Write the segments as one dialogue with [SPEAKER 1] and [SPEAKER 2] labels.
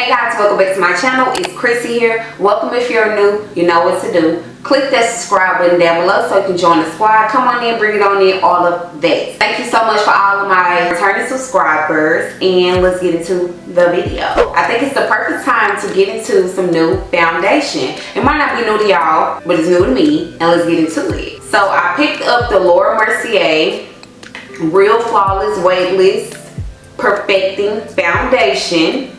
[SPEAKER 1] Hey guys, welcome back to my channel. It's Chrissy here. Welcome if you're new. You know what to do. Click that subscribe button down below so you can join the squad. Come on in, bring it on in, all of that. Thank you so much for all of my returning subscribers, and let's get into the video. I think it's the perfect time to get into some new foundation. It might not be new to y'all, but it's new to me, and let's get into it. So I picked up the Mercier Real Flawless Weightless Perfecting Foundation.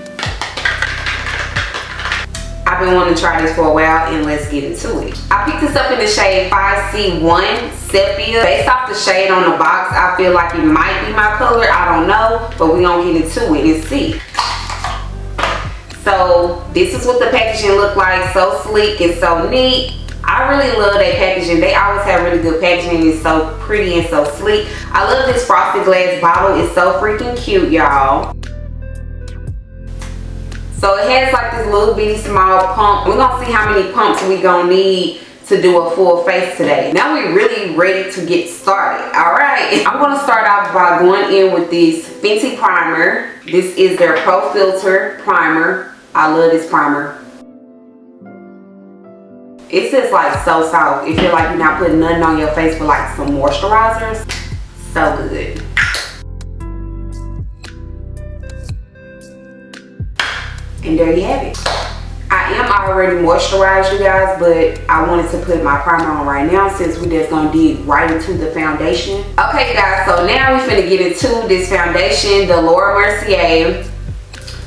[SPEAKER 1] I've been wanting to try this for a while, and let's get into it. I picked this up in the shade 5C1 Sepia. Based off the shade on the box, I feel like it might be my color. I don't know, but we're gonna get into it and see. So this is what the packaging look like. So sleek and so neat. I really love that packaging. They always have really good packaging. It's so pretty and so sleek. I love this frosted glass bottle. It's so freaking cute, y'all. So it has like this little bitty small pump. We're gonna see how many pumps we gonna need to do a full face today. Now we're really ready to get started. Alright, I'm gonna start off by going in with this Fenty primer. This is their Pro Filter primer. I love this primer. It's just like so soft. It feels like you're not putting nothing on your face but like some moisturizers. So good. And there you have it. I am already moisturized, you guys, but I wanted to put my primer on right now since we just gonna dig right into the foundation. Okay, guys, so now we finna get into this foundation, the Mercier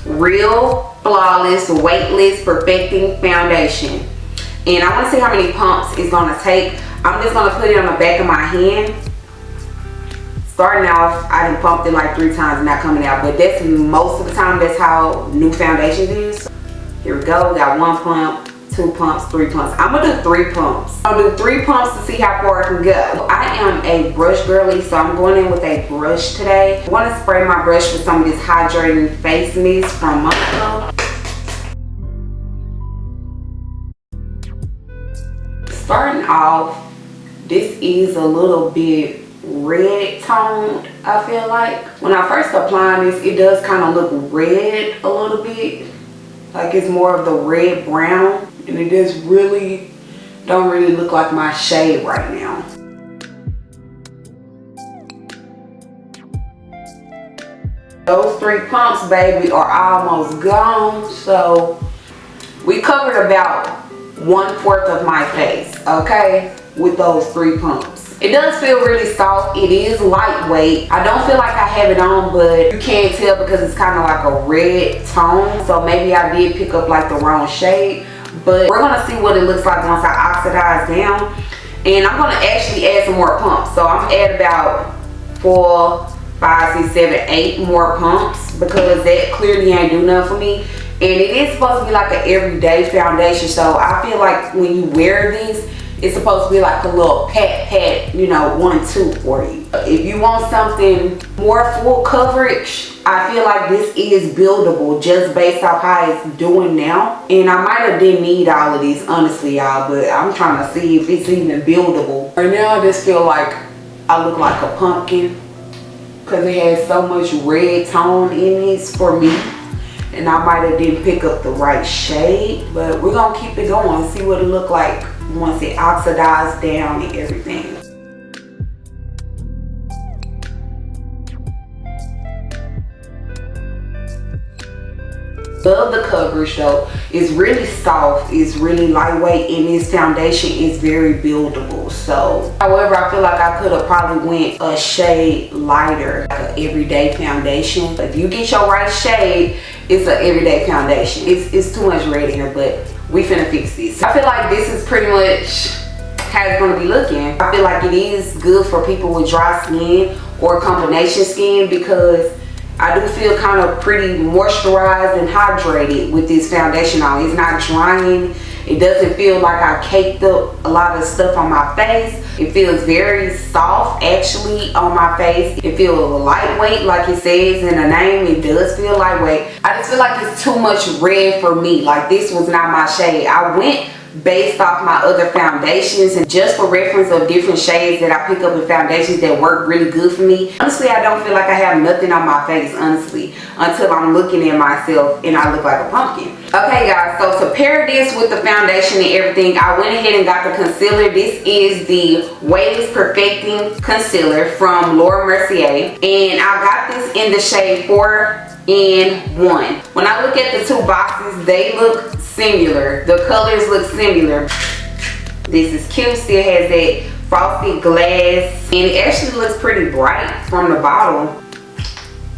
[SPEAKER 1] Real Flawless Weightless Perfecting Foundation. And I wanna see how many pumps it's gonna take. I'm just gonna put it on the back of my hand. Starting off, I done pumped it like 3 times, not coming out, but that's most of the time, that's how new foundation is. Here we go, we got 1 pump, 2 pumps, 3 pumps. I'm gonna do 3 pumps. I'll do 3 pumps to see how far I can go. I am a brush girly, so I'm going in with a brush today. I wanna spray my brush with some of this hydrating face mist from Monko. Starting off, this is a little bit red toned. I feel like when I first apply this, it does kind of look red a little bit, like it's more of the red brown, and it just really don't really look like my shade right now. Those 3 pumps, baby, are almost gone, so we covered about 1/4 of my face, okay, with those 3 pumps. It does feel really soft. It is lightweight. I don't feel like I have it on, but you can't tell because it's kind of like a red tone. So maybe I did pick up like the wrong shade. But we're going to see what it looks like once I oxidize down. And I'm going to actually add some more pumps. So I'm going to add about 4, 5, 6, 7, 8 more pumps because that clearly ain't do nothing for me. And it is supposed to be like an everyday foundation. So I feel like when you wear this, it's supposed to be like a little pat, you know, 1-2 for you. If you want something more full coverage, I feel like this is buildable just based off how it's doing now. And I might have didn't need all of these, honestly, y'all, but I'm trying to see if it's even buildable. Right now, I just feel like I look like a pumpkin because it has so much red tone in this for me. And I might have didn't pick up the right shade, but we're gonna keep it going and see what it look like once it oxidizes down and everything. Love the coverage though. It's really soft, it's really lightweight, and this foundation is very buildable. So however, I feel like I could have probably went a shade lighter, like an everyday foundation. If you get your right shade, it's an everyday foundation. It's too much red in here, but we finna fix this. I feel like this is pretty much how it's gonna be looking. I feel like it is good for people with dry skin or combination skin because I do feel kind of pretty moisturized and hydrated with this foundation on. It's not drying. It doesn't feel like I caked up a lot of stuff on my face. It feels very soft actually on my face. It feels lightweight like it says in the name. It does feel lightweight. I just feel like it's too much red for me. Like this was not my shade. I went based off my other foundations and just for reference of different shades that I pick up in foundations that work really good for me. Honestly, I don't feel like I have nothing on my face, honestly, until I'm looking at myself and I look like a pumpkin. Okay guys, so to pair this with the foundation and everything, I went ahead and got the concealer. This is the Weightless Perfecting Concealer from Mercier, and I got this in the shade 4-in-1. When I look at the two boxes, they look similar. The colors look similar. This is cute, still has that frosted glass, and it actually looks pretty bright from the bottle.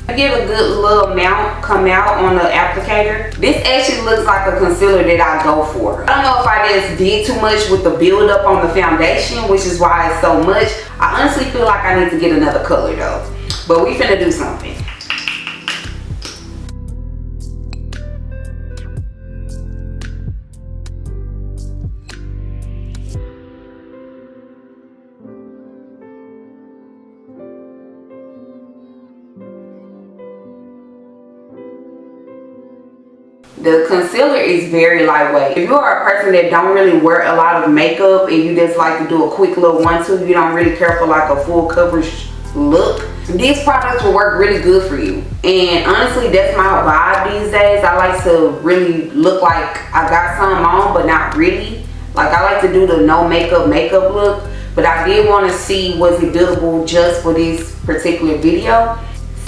[SPEAKER 1] I give a good little amount come out on the applicator. This actually looks like a concealer that I go for. I don't know if I just did too much with the build up on the foundation, which is why it's so much. I honestly feel like I need to get another color though, but we finna do something. The concealer is very lightweight. If you are a person that don't really wear a lot of makeup and you just like to do a quick little 1-2, you don't really care for like a full coverage look, these products will work really good for you. And honestly, that's my vibe these days. I like to really look like I got something on, but not really. Like I like to do the no makeup look, but I did want to see was it buildable just for this particular video.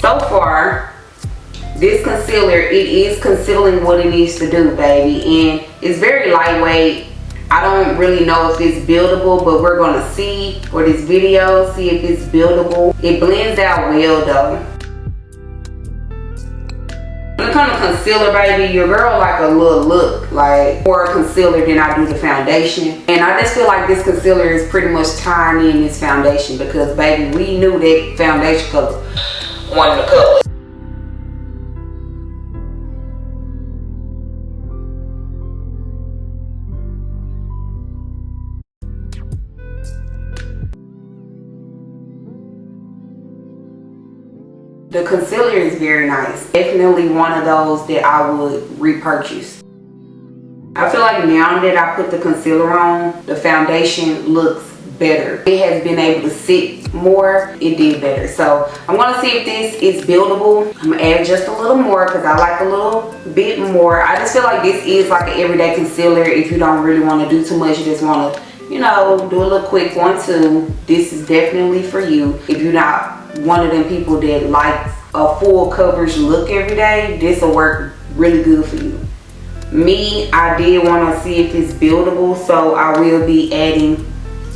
[SPEAKER 1] So far, this concealer, it is concealing what it needs to do, baby, and it's very lightweight. I don't really know if it's buildable, but we're gonna see for this video, see if it's buildable. It blends out well though. When it comes to concealer, baby, your girl like a little look like more concealer than I do the foundation, and I just feel like this concealer is pretty much tying in this foundation because, baby, we knew that foundation color wasn't the color. The concealer is very nice. Definitely one of those that I would repurchase. I feel like now that I put the concealer on, the foundation looks better. It has been able to sit more. It did better. So I'm going to see if this is buildable. I'm going to add just a little more because I like a little bit more. I just feel like this is like an everyday concealer. If you don't really want to do too much, you just want to, you know, do a little quick 1-2. This is definitely for you. If you're not one of them people that likes a full coverage look every day, this will work really good for you. Me, I did want to see if it's buildable, so I will be adding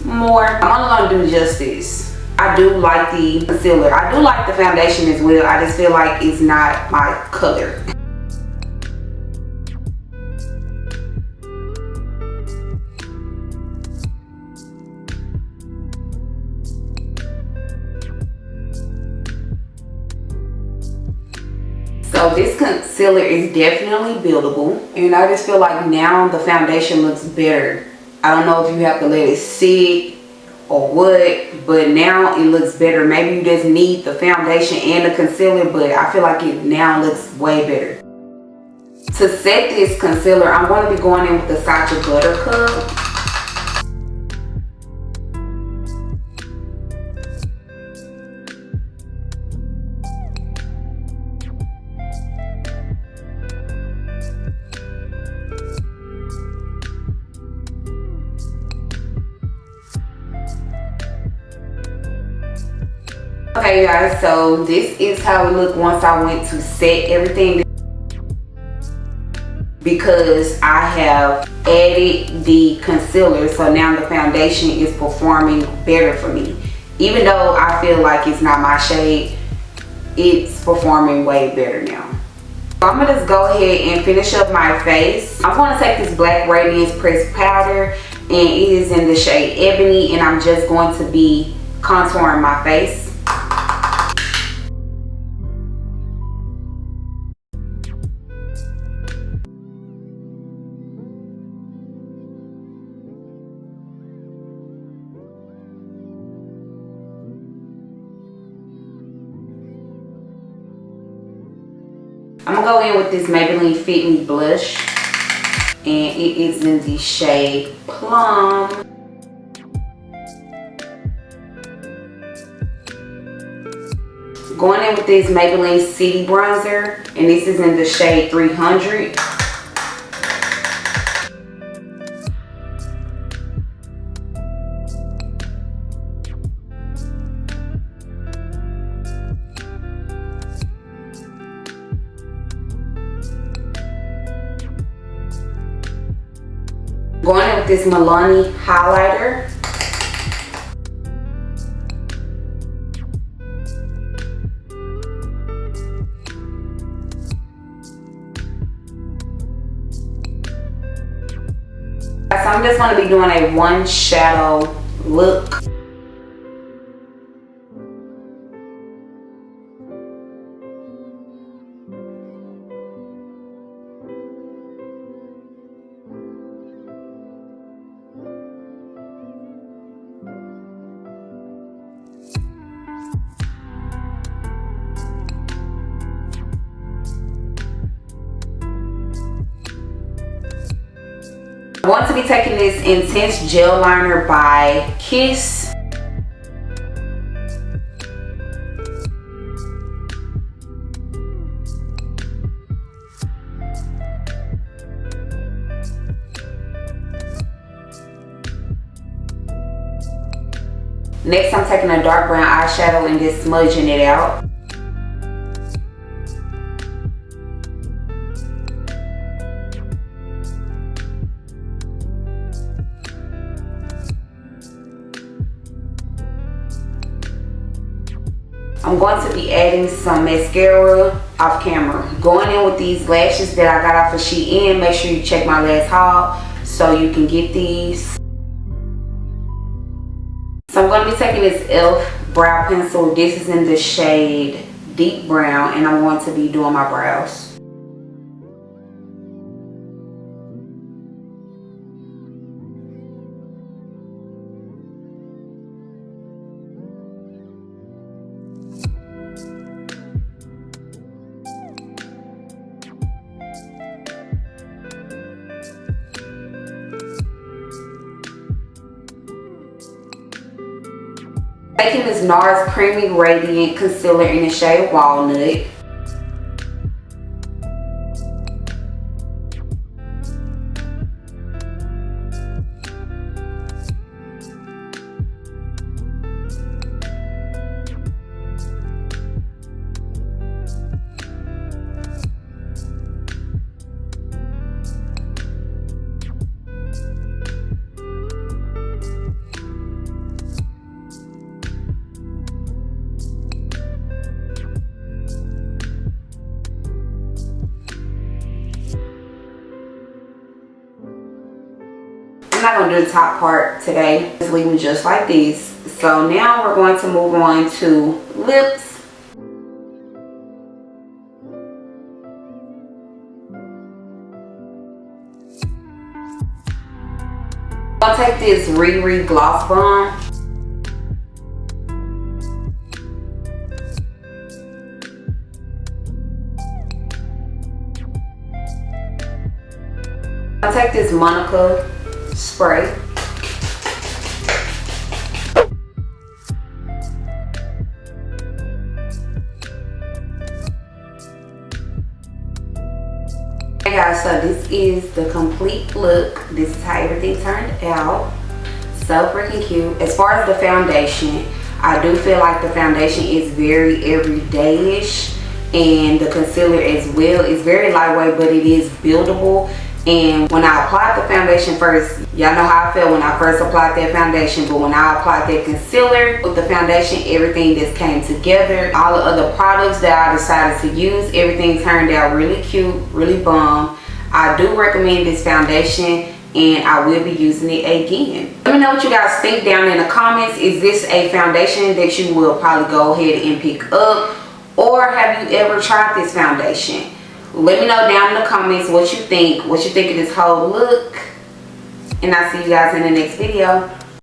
[SPEAKER 1] more. I'm only going to do just this. I do like the concealer. I do like the foundation as well. I just feel like it's not my color. So this concealer is definitely buildable, and I just feel like now the foundation looks better. I don't know if you have to let it sit or what, but now it looks better. Maybe you just need the foundation and the concealer, but I feel like it now looks way better. To set this concealer, I'm going to be going in with the Sacha Buttercup. Okay guys, so this is how it looked once I went to set everything, because I have added the concealer, so now the foundation is performing better for me. Even though I feel like it's not my shade, it's performing way better now. So I'm gonna just go ahead and finish up my face. I'm gonna take this Black Radiance Pressed Powder, and it is in the shade Ebony, and I'm just going to be contouring my face. I'm gonna go in with this Maybelline Fit Me blush, and it is in the shade Plum. Going in with this Maybelline City Bronzer, and this is in the shade 300. Going in with this Milani highlighter. So I'm just going to be doing a one shadow look. I'm going to be taking this Intense Gel Liner by Kiss. Next, I'm taking a dark brown eyeshadow and just smudging it out. I'm going to be adding some mascara off camera. Going in with these lashes that I got off of Shein. Make sure you check my last haul so you can get these. So I'm going to be taking this e.l.f. brow pencil. This is in the shade Deep Brown, and I'm going to be doing my brows. Taking this NARS Creamy Radiant Concealer in the shade Walnut. I'm not going to do the top part today. Just leave them just like this. So now we're going to move on to lips. I'll take this Riri Gloss Bomb. I'll take this Monica spray. Hey guys, so this is the complete look. This is how everything turned out. So freaking cute. As far as the foundation, I do feel like the foundation is very everyday-ish, and the concealer as well is very lightweight, but it is buildable. And when I applied the foundation first, y'all know how I felt when I first applied that foundation, but when I applied that concealer with the foundation, everything just came together. All the other products that I decided to use, everything turned out really cute, really bomb. I do recommend this foundation, and I will be using it again. Let me know what you guys think down in the comments. Is this a foundation that you will probably go ahead and pick up, or have you ever tried this foundation? Let me know down in the comments what you think of this whole look, and I'll see you guys in the next video.